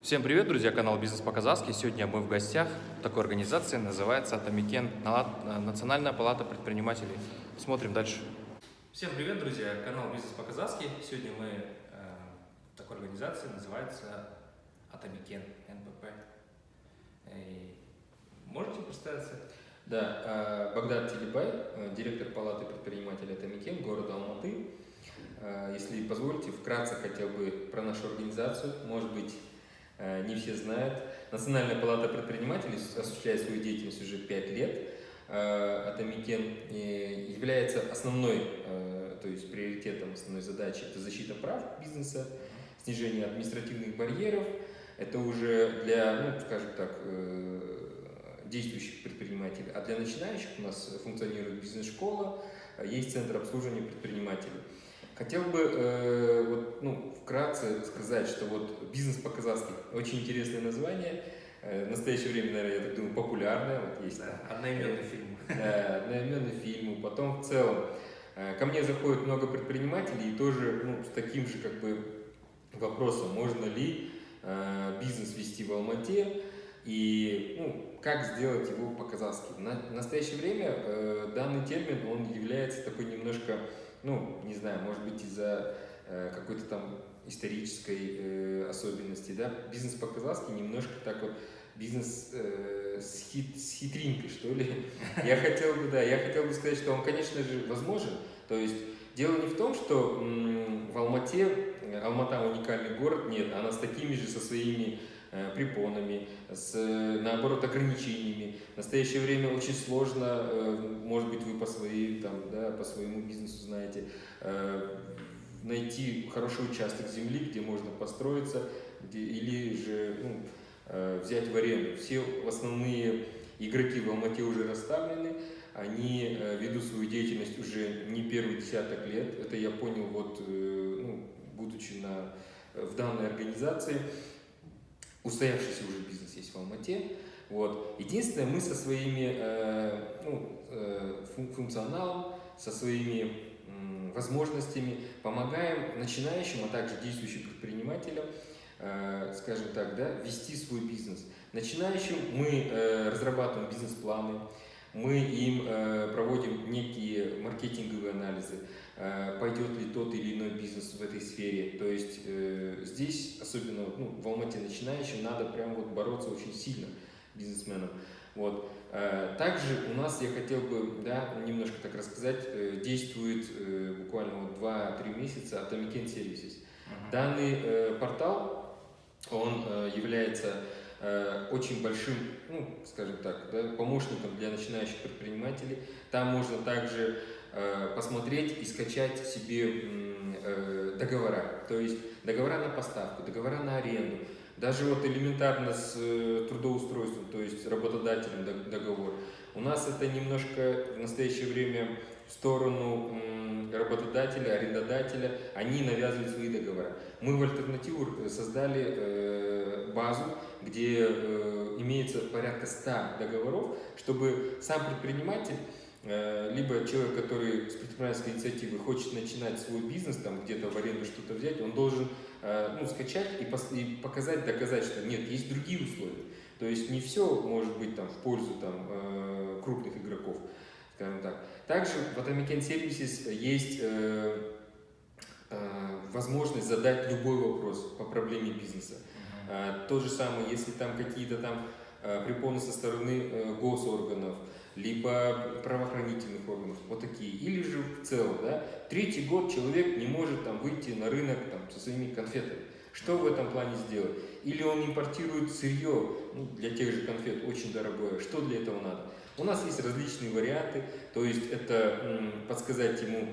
Всем привет, друзья! Канал «Бизнес по-казахски». Сегодня мы в гостях такой организации, называется Атамекен, Национальная палата предпринимателей. Смотрим дальше. Всем привет, друзья! Канал «Бизнес по-казахски». Сегодня мы в такой организации, называется Атамекен, НПП. Можете представиться? Да, Багдад Телебай, директор палаты предпринимателей Атамекен города Алматы. Если позволите, вкратце хотел бы про нашу организацию. Может быть, не все знают. Национальная палата предпринимателей осуществляет свою деятельность уже 5 лет. Атамекен является основной, то есть приоритетом, основной задачей – это защита прав бизнеса, снижение административных барьеров. Это уже для, скажем так, действующих предпринимателей. А для начинающих у нас функционирует бизнес-школа, есть центр обслуживания предпринимателей. Хотел бы вкратце сказать, что «Бизнес по-казахски» очень интересное название. В настоящее время, наверное, я так думаю, популярное. Есть одноименный фильм. Да, одноименный фильм. Потом в целом ко мне заходит много предпринимателей и тоже с таким же вопросом, можно ли бизнес вести в Алмате и как сделать его по-казахски. В настоящее время данный термин, он является такой немножко, не знаю, может быть из-за какой-то там исторической особенности, да, бизнес по-казахски немножко так бизнес с хитринкой, что ли. Я хотел бы сказать, что он, конечно же, возможен. То есть дело не в том, что в Алмате, Алмата уникальный город, нет, она с такими же, со своими препонами, с, наоборот, ограничениями. В настоящее время очень сложно, может быть, вы по своему бизнесу знаете, найти хороший участок земли, где можно построиться, или же взять в аренду. Все основные игроки в Алмате уже расставлены, они ведут свою деятельность уже не первый десяток лет. Это я понял, будучи в данной организации. Устоявшийся уже бизнес есть в Алмате. Единственное, мы со своими функционалом, со своими возможностями помогаем начинающим, а также действующим предпринимателям, скажем так, вести свой бизнес. Начинающим мы разрабатываем бизнес-планы, мы им проводим некие маркетинговые анализы, пойдет ли тот или иной бизнес в этой сфере. То есть здесь, особенно в Алмате начинающим, надо прям бороться очень сильно бизнесменам. Также у нас, я хотел бы немножко так рассказать, действует буквально 2-3 месяца Атамекен Services. Данный портал, он является очень большим, скажем так, помощником для начинающих предпринимателей. Там можно также посмотреть и скачать себе договора, то есть договора на поставку, договора на аренду, даже элементарно с трудоустройством, то есть работодателем договор. У нас это немножко в настоящее время в сторону работодателя, арендодателя, они навязывают свои договора. Мы в альтернативу создали базу, где имеется порядка 100 договоров, чтобы сам предприниматель, либо человек, который с предпринимательской инициативы хочет начинать свой бизнес, где-то в аренду что-то взять, он должен скачать и показать, доказать, что нет, есть другие условия. То есть не все может быть в пользу крупных игроков, скажем так. Также в Атамекен Services есть возможность задать любой вопрос по проблеме бизнеса. То же самое, если какие-то препоны со стороны госорганов, либо правоохранительных органов, такие. Или же в целом, третий год человек не может выйти на рынок со своими конфетами. Что в этом плане сделать? Или он импортирует сырье для тех же конфет, очень дорогое. Что для этого надо? У нас есть различные варианты, то есть это подсказать ему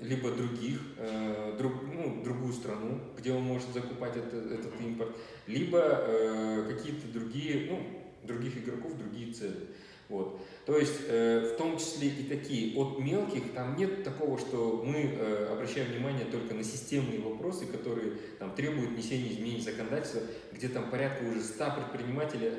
либо другую страну, где он может закупать этот импорт, либо какие-то других игроков, другие цены. То есть в том числе и такие от мелких, там нет такого, что мы обращаем внимание только на системные вопросы, которые требуют внесения изменений в законодательство, где порядка уже 100 предпринимателей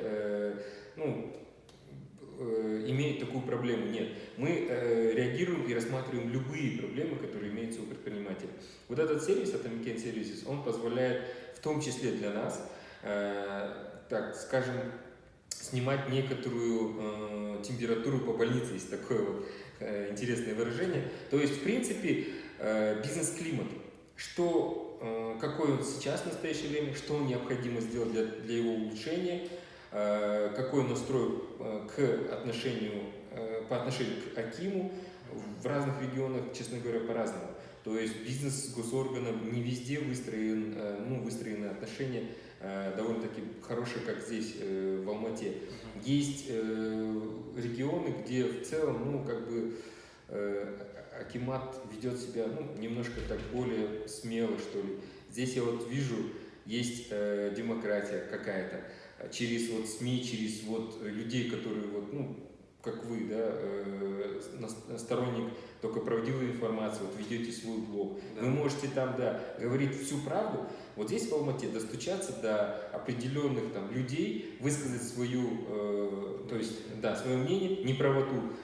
имеют такую проблему. Нет, мы реагируем и рассматриваем любые проблемы, которые имеются у предпринимателей. Этот сервис, Атамекен Services, он позволяет в том числе для нас так скажем, снимать некоторую температуру по больнице, есть такое вот интересное выражение. То есть, в принципе, бизнес-климат, какой он сейчас в настоящее время, что необходимо сделать для его улучшения, какой настрой по отношению к Акиму в разных регионах, честно говоря, по-разному. То есть бизнес с госорганом не везде выстроены отношения довольно-таки хорошие, как здесь, в Алмате. Есть регионы, где в целом, акимат ведет себя, немножко так более смело, что ли. Здесь я вот вижу, есть демократия какая-то через вот СМИ, через вот людей, которые как вы, сторонник только правдивой информации, вот ведете свой блог. Да. Вы можете там, говорить всю правду. Вот здесь в Алмате достучаться до определенных там людей, высказать свое мнение, неправоту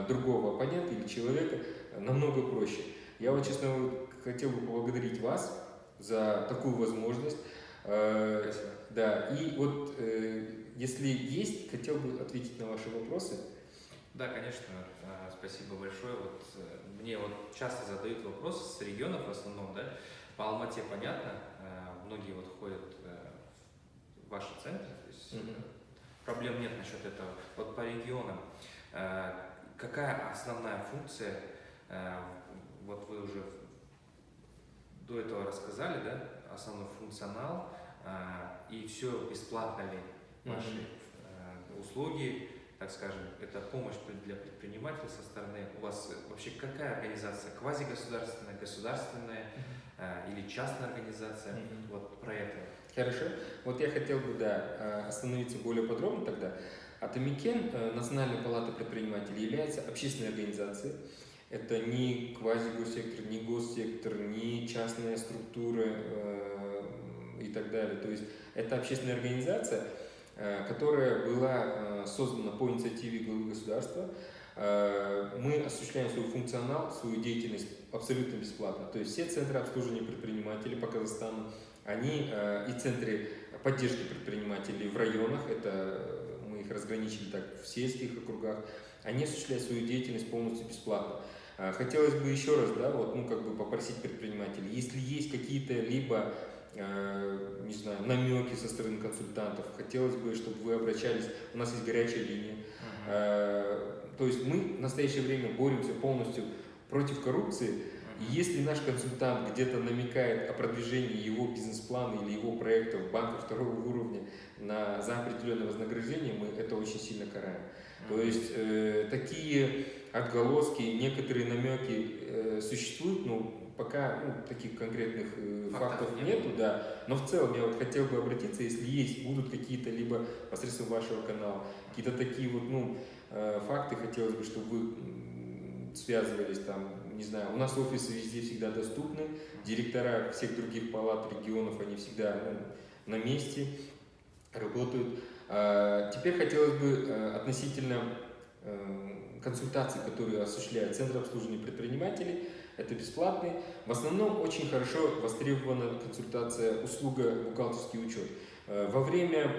другого оппонента или человека намного проще. Я вот, честно, хотел бы поблагодарить вас за такую возможность. Да, и вот, если есть, хотел бы ответить на ваши вопросы. Да, конечно, спасибо большое. Вот мне часто задают вопросы с регионов в основном, да. По Алмате понятно, многие ходят в ваши центры, то есть проблем нет насчет этого. Вот по регионам, какая основная функция, вот вы уже до этого рассказали, да, основной функционал, и все бесплатно ли ваши услуги, так скажем, это помощь для предпринимателей со стороны. У вас вообще какая организация? Квазигосударственная, государственная или частная организация? Вот про это. Хорошо. Вот я хотел бы, остановиться более подробно тогда. Атамикен, Национальная палата предпринимателей, является общественной организацией. Это не квазигоссектор, не госсектор, не частная структура и так далее. То есть это общественная организация, которая была создана по инициативе главы государства. Мы осуществляем свой функционал, свою деятельность абсолютно бесплатно. То есть все центры обслуживания предпринимателей по Казахстану, они и центры поддержки предпринимателей в районах, это мы их разграничили так в сельских округах, они осуществляют свою деятельность полностью бесплатно. Хотелось бы еще раз, попросить предпринимателей, если есть какие-то либо намеки со стороны консультантов, хотелось бы, чтобы вы обращались, у нас есть горячая линия. То есть мы в настоящее время боремся полностью против коррупции, и если наш консультант где-то намекает о продвижении его бизнес-плана или его проекта в банках второго уровня за определенное вознаграждение, мы это очень сильно караем. То есть такие отголоски, некоторые намеки существуют, но пока таких конкретных фактов нету, но в целом я хотел бы обратиться, если будут какие-то либо посредством вашего канала, какие-то такие факты, хотелось бы, чтобы вы связывались у нас офисы везде всегда доступны, директора всех других палат регионов, они всегда на месте работают. Теперь хотелось бы относительно консультаций, которые осуществляет Центр обслуживания предпринимателей, это бесплатные. В основном очень хорошо востребована консультация, услуга бухгалтерский учет. Во время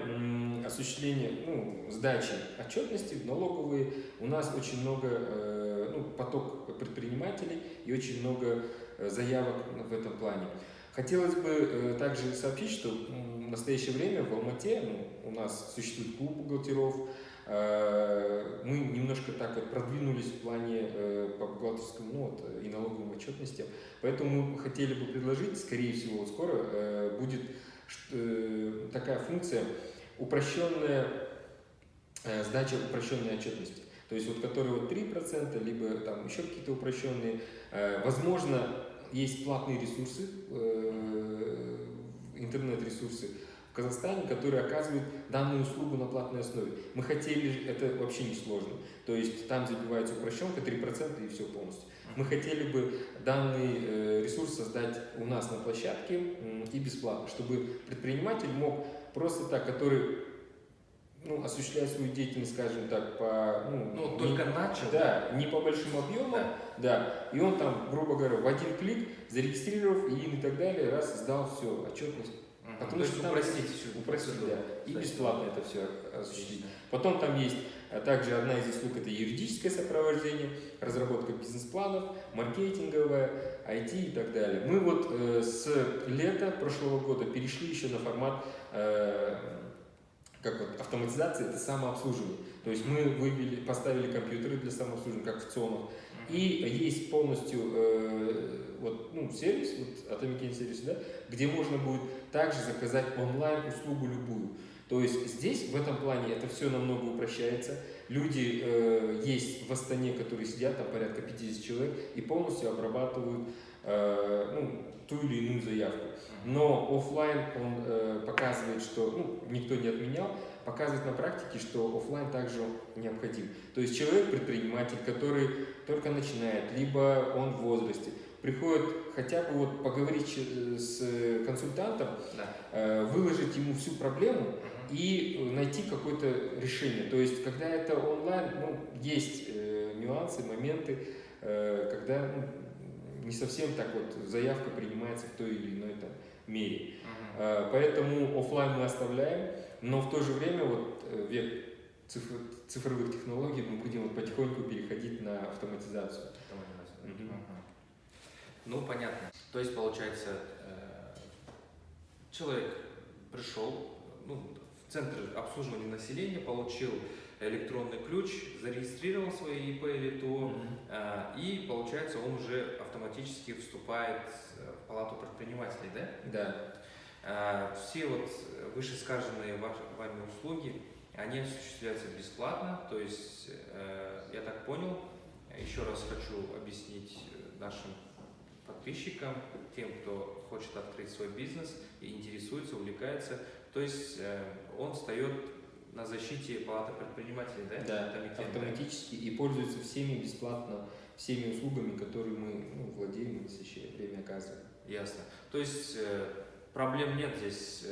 осуществления, сдачи отчетности в налоговые у нас очень много, поток предпринимателей и очень много заявок в этом плане. Хотелось бы также сообщить, что в настоящее время в Алмате у нас существует клуб бухгалтеров. Мы немножко продвинулись в плане по бухгалтерскому и налоговым отчетностям. Поэтому мы хотели бы предложить, скорее всего, скоро будет такая функция упрощенная сдача упрощенной отчетности. То есть которые 3%, либо еще какие-то упрощенные. Возможно, есть платные ресурсы, интернет-ресурсы в Казахстане, которые оказывают данную услугу на платной основе. Мы хотели, это вообще не сложно, то есть там забивается упрощенка 3% и все полностью. Мы хотели бы данный ресурс создать у нас на площадке и бесплатно, чтобы предприниматель мог просто который осуществляет свою деятельность, скажем так, только начал. Да, не по большим объемам, и он грубо говоря, в один клик, зарегистрировав и так далее, раз сдал все, отчетность. Потому То что есть там упростить всю упростить, процедуру. да, и Кстати, бесплатно это все осуществить. отлично. Потом там есть также одна из услуг — это юридическое сопровождение, разработка бизнес-планов, маркетинговое, IT и так далее. Мы вот с лета прошлого года перешли еще на формат как вот автоматизации, это самообслуживание. То есть мы поставили компьютеры для самообслуживания, как в ЦОМах. И есть полностью сервис, вот Atomic Ken сервис, да, где можно будет также заказать онлайн услугу любую. То есть здесь в этом плане это все намного упрощается. Люди есть в Астане, которые сидят, там порядка 50 человек, и полностью обрабатывают ту или иную заявку. Но офлайн он показывает, что никто не отменял, показывает на практике, что офлайн также необходим. То есть человек, предприниматель, который только начинает, либо он в возрасте, приходит хотя бы вот поговорить с консультантом, выложить ему всю проблему и найти какое-то решение. То есть, когда это онлайн, есть нюансы, моменты, когда не совсем так вот заявка принимается в той или иной мере. Поэтому офлайн мы оставляем, но в то же время вот век цифровых технологий мы будем потихоньку переходить на автоматизацию. Ну, понятно. То есть, получается, человек пришел в центр обслуживания населения, получил электронный ключ, зарегистрировал свои ИП или ТО, и, получается, он уже автоматически вступает в палату предпринимателей, да? Да. Все вот вышесказанные вами услуги, они осуществляются бесплатно, то есть, я так понял, еще раз хочу объяснить нашим подписчикам, тем, кто хочет открыть свой бизнес и интересуется, увлекается, то есть он встает на защите палаты предпринимателей, да? Да, автоматически, и пользуется всеми услугами, которые мы владеем и в настоящее время оказываем. Ясно. То есть проблем нет здесь.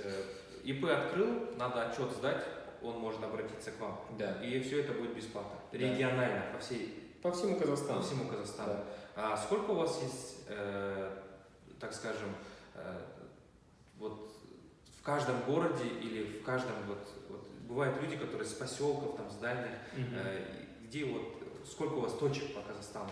ИП открыл, надо отчет сдать, он может обратиться к вам. Да. И все это будет бесплатно. Регионально, по всему Казахстану. По всему Казахстану. Да. А сколько у вас есть, так скажем, вот в каждом городе или в каждом бывают люди, которые с поселков, там, с дальних, где сколько у вас точек по Казахстану?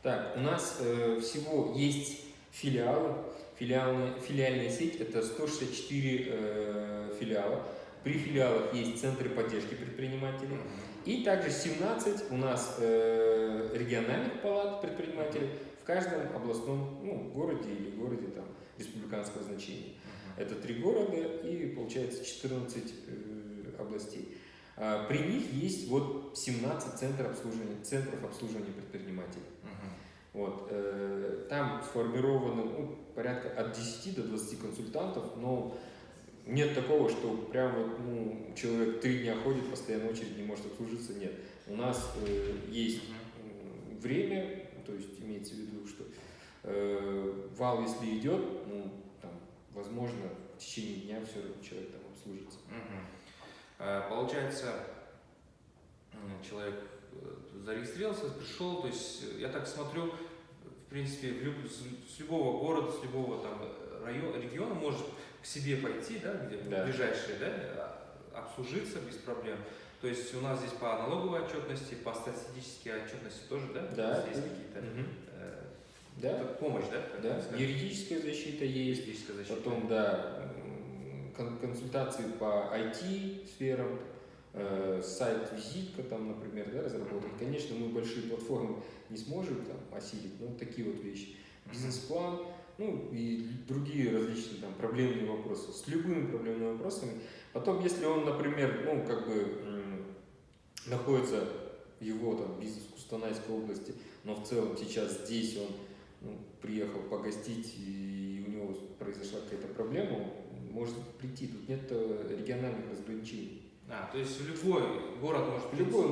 Так, у нас всего есть филиалы. Филиальная сеть — это 164 филиала. При филиалах есть центры поддержки предпринимателей. И также 17 у нас региональных палат предпринимателей в каждом областном городе или городе республиканского значения. Это 3 города и получается 14 областей. При них есть 17 центров обслуживания предпринимателей. Там сформировано порядка от 10 до 20 консультантов, но нет такого, что прям человек 3 дня ходит, постоянно очередь, не может обслужиться. Нет. У нас есть время, то есть имеется в виду, что вал, если идет, возможно, в течение дня все равно человек там обслужится. Получается, человек зарегистрировался, пришел, то есть я так смотрю, в принципе, с любого города, с любого региона может к себе пойти, да, где ближайшие, да, обслужиться без проблем. То есть у нас здесь по налоговой отчетности, по статистической отчетности тоже, да? Да. Есть какие-то помощь, да? Да. Юридическая защита есть. Юридическая защита. Потом, консультации по IT-сферам, сайт-визитка, например, разработать. Конечно, мы большие платформы не сможем осилить, но такие вещи. Бизнес-план, и другие различные проблемные вопросы. С любыми проблемными вопросами. Потом, если он, например, находится его бизнес в Кустанайской области, но в целом сейчас здесь он приехал погостить и у него произошла какая-то проблема, он может прийти. Тут нет региональных разграничений. То есть в любой город может прийти, любой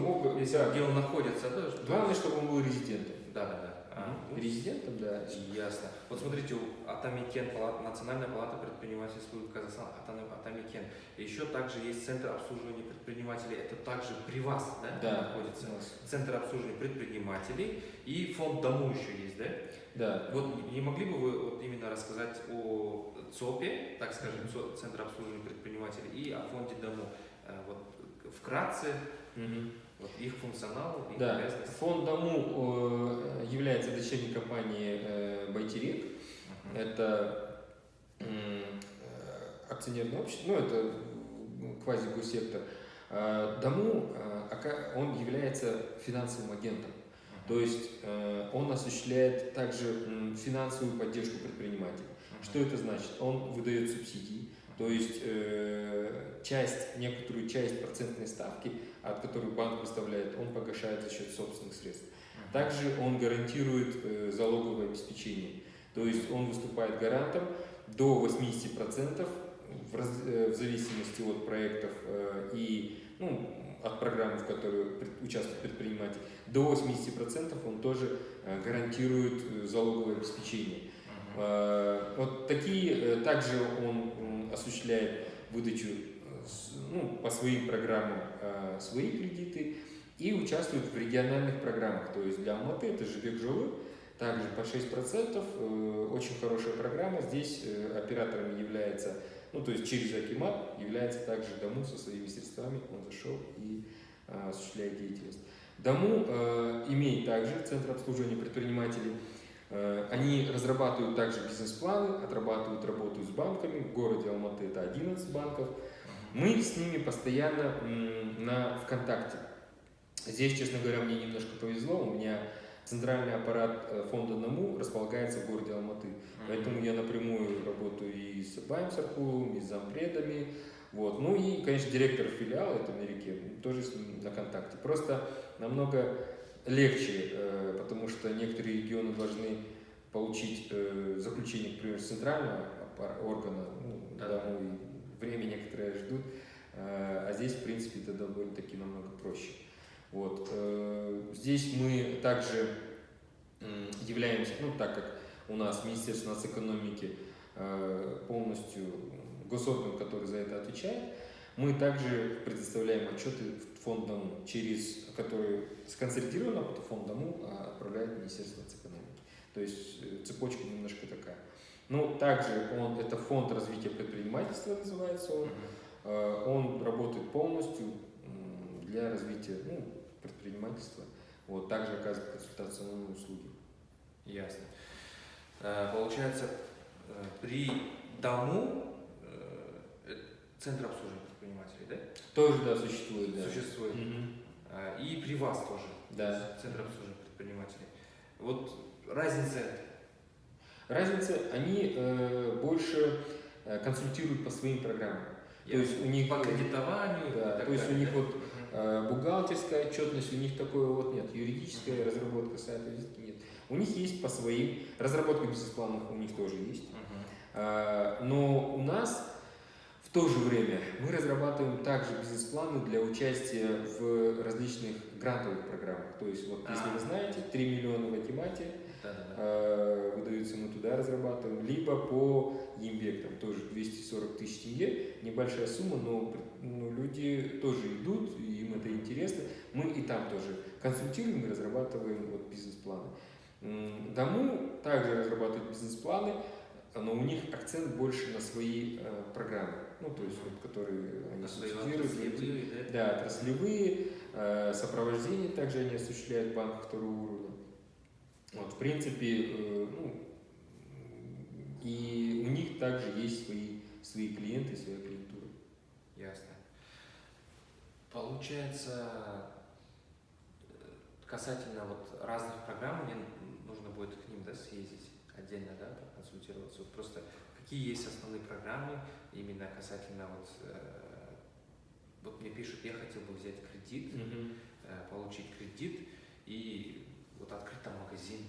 где он находится, да? Главное, чтобы он был резидентом. Да. Ну, резидентом, да. ясно. Вот смотрите, Атамикен, Национальная палата предпринимателей Республики Казахстан, Атамикен. Еще также есть Центр обслуживания предпринимателей, это также при вас, да, Да, находится? у нас. Центр обслуживания предпринимателей и фонд Дому еще есть, да? Да. Вот не могли бы вы вот именно рассказать о ЦОПе, так скажем, Центр обслуживания предпринимателей, и о фонде Дому? Вот вкратце, вот их функционал, их Да, обязанности. фонд Дому является дочерней компанией Байтерек. Это акционерное общество, ну это квазигоссектор. Дому, он является финансовым агентом. То есть он осуществляет также финансовую поддержку предпринимателей. Что это значит? Он выдает субсидии, то есть некоторую часть процентной ставки, от которой банк выставляет, он погашает за счет собственных средств. Также он гарантирует залоговое обеспечение, то есть он выступает гарантом до 80% в зависимости от проектов и от программы, в которой участвует предприниматель, до 80% он тоже гарантирует залоговое обеспечение. Вот такие, также он осуществляет выдачу по своим программам свои кредиты и участвует в региональных программах. То есть для Алматы это Жибек-Жолы, также по 6%, очень хорошая программа. Здесь операторами является, то есть через Акимат является также Дому со своими средствами, он зашел и осуществляет деятельность. Дому имеет также Центр обслуживания предпринимателей. Они разрабатывают также бизнес-планы, отрабатывают работу с банками. В городе Алматы это 11 банков. Мы с ними постоянно на ВКонтакте. Здесь, честно говоря, мне немножко повезло. У меня центральный аппарат фонда Дому располагается в городе Алматы. Поэтому я напрямую работаю и с Абаем Саркуловым, и с зампредами. Вот. Ну и, конечно, директор филиала, это на реке, тоже с ним на контакте. Просто намного легче, потому что некоторые регионы должны получить заключение, например, с центрального органа, Дому, и время некоторые ждут, а здесь, в принципе, это довольно-таки намного проще. Вот. Здесь мы также являемся, так как у нас Министерство нацэкономики полностью госорган, который за это отвечает, мы также предоставляем отчеты в фонд Дому, который сконсолидирован, а фонд Дому отправляет в Министерство нацэкономики. То есть цепочка немножко такая. Также это фонд развития предпринимательства называется он. Он работает полностью для развития предпринимательства. Вот, также оказывает консультационные услуги. Ясно. Получается, при Дому Центр обслуживания предпринимателей, да? Тоже, да, существует. Да. Существует. И при вас тоже. Да. Центр обслуживания предпринимателей. Вот разница. Разница, они больше консультируют по своим программам. То есть у них по кредитованию. Да, то есть у них бухгалтерская отчетность, у них такое нет, юридическая разработка сайта нет. У них есть по своим, разработка бизнес-планов у них тоже есть. Но у нас в то же время мы разрабатываем также бизнес-планы для участия в различных грантовых программах. То есть, если вы знаете, 3 миллиона в Акимате выдаются, мы туда разрабатываем, либо по Ембек, там тоже 240 тысяч тенге, небольшая сумма, но люди тоже идут, и им это интересно. Мы и там тоже консультируем и разрабатываем бизнес-планы. Дому также разрабатывают бизнес-планы, но у них акцент больше на свои программы, то есть которые они субсидируют. Да, отраслевые, сопровождение также они осуществляют в банках второго уровня. В принципе, и у них также есть свои клиенты, своя клиентура. Ясно. Получается, касательно разных программ, мне нужно будет к ним съездить отдельно, проконсультироваться. Просто какие есть основные программы именно касательно мне пишут, я хотел бы взять кредит, получить кредит и открыть там магазин,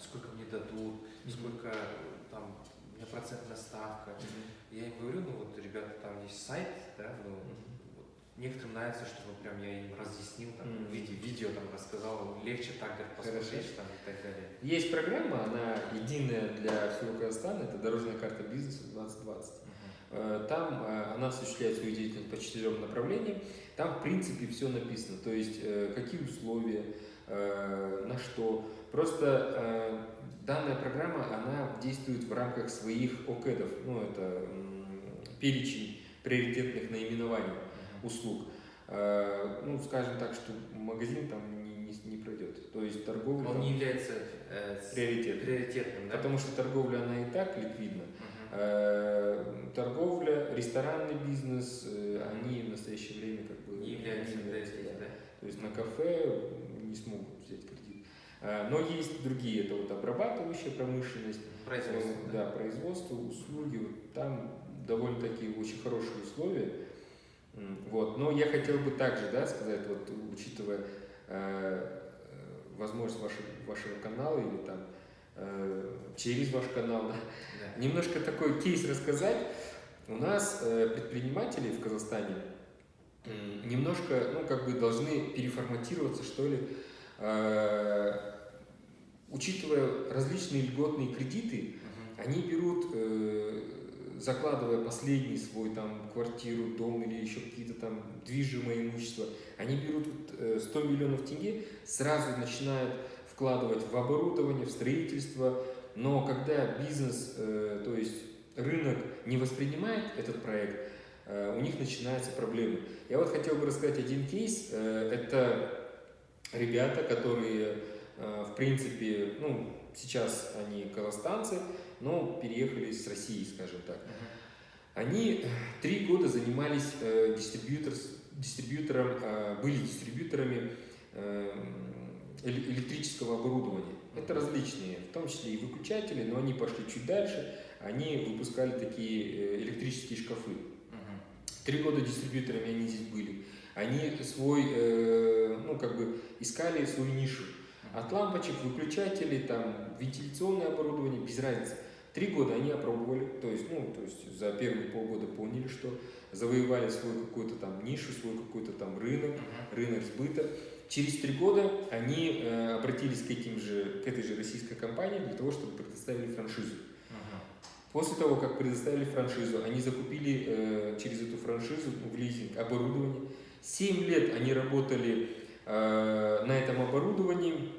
сколько мне дадут, сколько там у меня процентная ставка. Я им говорю, ребята, там есть сайт, Некоторым нравится, чтобы прям я им разъяснил, там, в виде видео там рассказал, легче так говорит, посмотреть там, и так далее. Есть программа, она единая для всего Казахстана, это дорожная карта бизнеса 2020. Там она осуществляет свою деятельность по 4 направлениям. Там, в принципе, все написано. То есть, какие условия, на что. Просто данная программа, она действует в рамках своих ОКЭДов. Ну, это перечень приоритетных наименований услуг. Ну, скажем так, что магазин там не пройдет. То есть торговля... Он не является приоритетным, да? Потому что торговля, она и так ликвидна. Торговля, ресторанный бизнес, они в настоящее время как бы не являются приоритетом, да? То есть на кафе не смогут взять кредит. Но есть другие, это вот обрабатывающая промышленность, производство, да, производство, услуги, вот там довольно-таки очень хорошие условия. Вот. Но я хотел бы также, да, сказать, вот, учитывая возможность вашего канала или там через ваш канал, да, немножко такой кейс рассказать. У нас предприниматели в Казахстане немножко, ну, как бы должны переформатироваться, что ли, учитывая различные льготные кредиты, они берут, закладывая последний свой там квартиру, дом или еще какие-то там движимое имущество, они берут 100 миллионов тенге, сразу начинают вкладывать в оборудование, в строительство, но когда бизнес, то есть рынок не воспринимает этот проект, у них начинаются проблемы. Я вот хотел бы рассказать один кейс. Это ребята, которые, в принципе, ну, сейчас они казахстанцы, но переехали с России, скажем так. Они 3 года занимались дистрибьютором, были дистрибьюторами электрического оборудования. Это различные, в том числе и выключатели, но они пошли чуть дальше, они выпускали такие электрические шкафы. 3 года дистрибьюторами они здесь были. Они свой, ну, как бы искали свою нишу. От лампочек, выключателей, там, вентиляционное оборудование, без разницы. 3 года они опробовали, то есть за первые полгода поняли, что завоевали свою какую-то там нишу, свой какой-то там рынок сбыта. Через 3 года они обратились к этой же российской компании для того, чтобы предоставили франшизу. После того, как предоставили франшизу, они закупили через эту франшизу в лизинг оборудование. 7 лет они работали на этом оборудовании,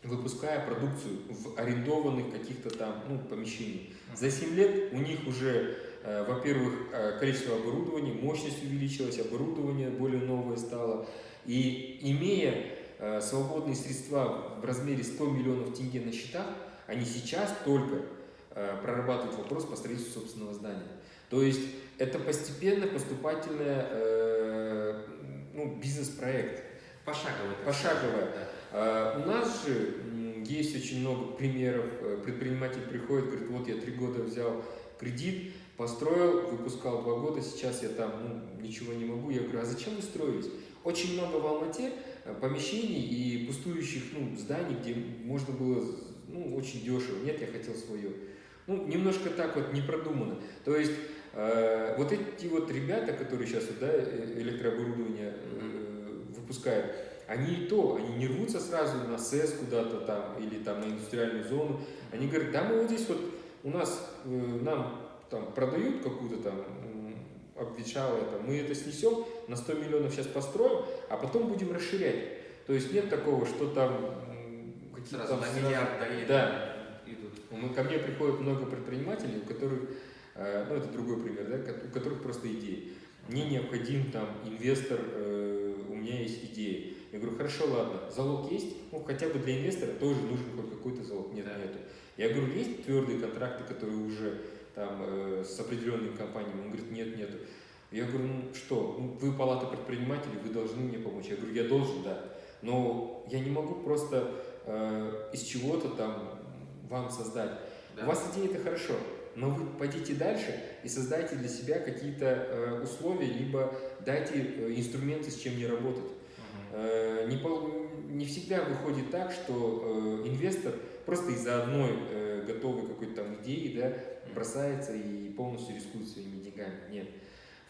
выпуская продукцию в арендованных каких-то там помещениях. За 7 лет у них уже, во-первых, количество оборудования, мощность увеличилась, оборудование более новое стало. И имея свободные средства в размере 100 миллионов тенге на счетах, они сейчас только прорабатывают вопрос по строительству собственного здания. То есть это постепенно поступательный бизнес-проект. Пошаговое. У нас же есть очень много примеров. Предприниматель приходит, говорит, вот я 3 года взял кредит, построил, выпускал 2 года, сейчас я там ничего не могу. Я говорю, а зачем вы строились? Очень много в Алмате помещений и пустующих зданий, где можно было очень дешево. Нет, я хотел свое. Немножко так вот не продумано. То есть вот эти вот ребята, которые сейчас электрооборудование выпускают, они не рвутся сразу на СЭС куда-то там или там на индустриальную зону. Они говорят, да мы вот здесь вот у нас нам там продают какую-то там обветшалое, мы это снесем, на 100 миллионов сейчас построим, а потом будем расширять. То есть нет такого, что там какие-то сразу там... на миллиард идут. Ко мне приходит много предпринимателей, у которых, это другой пример, да, у которых просто идеи. Мне необходим там инвестор, у меня есть идея. Я говорю, хорошо, ладно, залог есть? Хотя бы для инвестора тоже нужен хоть какой-то залог. Нету. Я говорю, есть твердые контракты, которые уже там с определенными компаниями? Он говорит, нету. Я говорю, вы палата предпринимателей, вы должны мне помочь. Я говорю, я должен, да. Но я не могу просто из чего-то там вам создать. Да. У вас идея это хорошо, но вы пойдите дальше и создайте для себя какие-то условия, либо дайте инструменты, с чем не работать. Не всегда выходит так, что инвестор просто из-за одной готовой какой-то там идеи бросается и полностью рискует своими деньгами. Нет.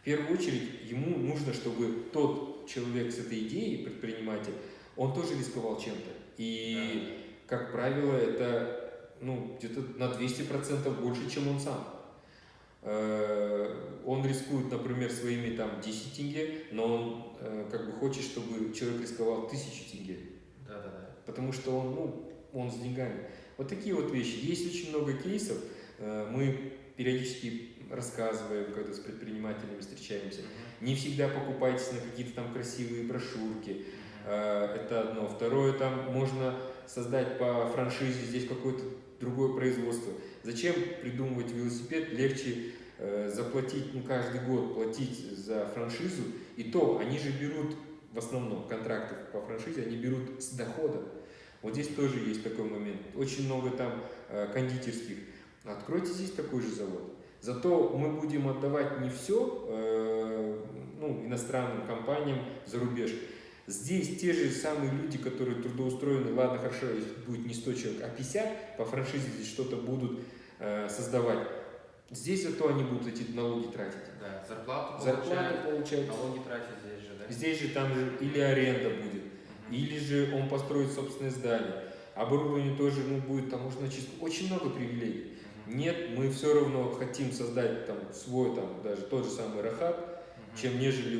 В первую очередь ему нужно, чтобы тот человек с этой идеей, предприниматель, он тоже рисковал чем-то. И, как правило, это где-то на 200% больше, чем он сам. Он рискует, например, своими 10 тенге, но он как бы хочет, чтобы человек рисковал 1000 тенге. Да. Потому что он с деньгами. Вот такие вот вещи. Есть очень много кейсов. Мы периодически рассказываем, когда с предпринимателями встречаемся. Не всегда покупайтесь на какие-то там красивые брошюрки. Это одно. Второе, там можно создать по франшизе здесь какое-то другое производство. Зачем придумывать велосипед? Легче заплатить, каждый год платить за франшизу. И то они же берут, в основном контракты по франшизе, они берут с дохода. Вот здесь тоже есть такой момент. Очень много там кондитерских. Откройте здесь такой же завод. Зато мы будем отдавать не все иностранным компаниям за рубеж. Здесь те же самые люди, которые трудоустроены, ладно, хорошо, если будет не 100 человек, а 50, по франшизе здесь что-то будут создавать. Здесь зато они будут эти налоги тратить. Да, зарплату получают. Налоги тратят здесь же, да? Здесь же там же или аренда будет, или же он построит собственное здание. Оборудование тоже будет, там можно начислить. Очень много привилегий. Нет, мы все равно хотим создать свой, даже тот же самый Рахат, чем нежели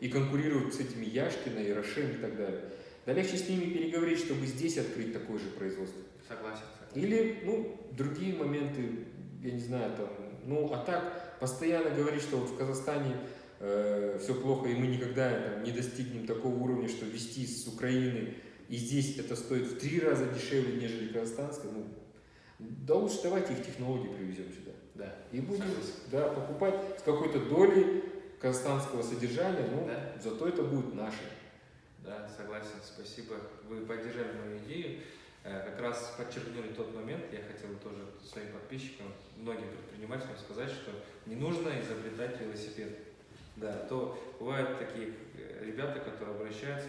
и конкурировать с этими Яшкино и Рошен и так далее. Да легче с ними переговорить, чтобы здесь открыть такое же производство. Согласен. Или, другие моменты, я не знаю, а так, постоянно говорить, что в Казахстане все плохо, и мы никогда не достигнем такого уровня, что везти с Украины, и здесь это стоит в 3 раза дешевле, нежели казахстанское, да лучше давайте их технологии привезем сюда. Да. И будем покупать с какой-то долей казахстанского содержания, зато это будет наше. Да, согласен, спасибо. Вы поддержали мою идею. Как раз подчеркнули тот момент, я хотел тоже своим подписчикам, многим предпринимателям сказать, что не нужно изобретать велосипед. Да, то бывают такие ребята, которые обращаются,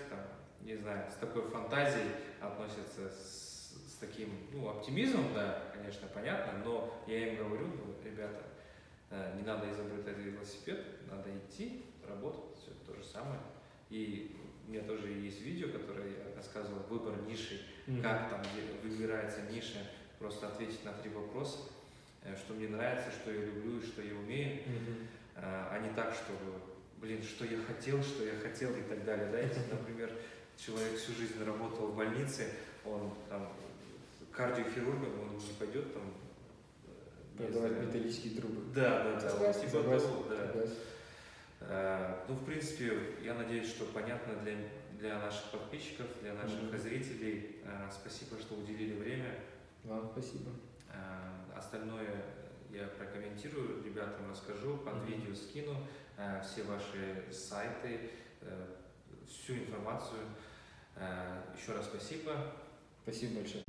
не знаю, с такой фантазией относятся, с таким, оптимизмом, да, конечно, понятно, но я им говорю, ребята, не надо изобретать велосипед, надо идти, работать, все то же самое. И у меня тоже есть видео, которое я рассказывал, выбор ниши, как там выбирается ниша, просто ответить на 3 вопроса, что мне нравится, что я люблю и что я умею, а не так, чтобы, что я хотел и так далее. Да? Если, например, человек всю жизнь работал в больнице, он кардиохирургом, он не пойдет продавать металлические трубы. Да. Согласен. В принципе, я надеюсь, что понятно для наших подписчиков, для наших зрителей. Спасибо, что уделили время. Вам спасибо. Остальное я прокомментирую, ребятам расскажу, под видео скину все ваши сайты, всю информацию. Еще раз спасибо. Спасибо большое.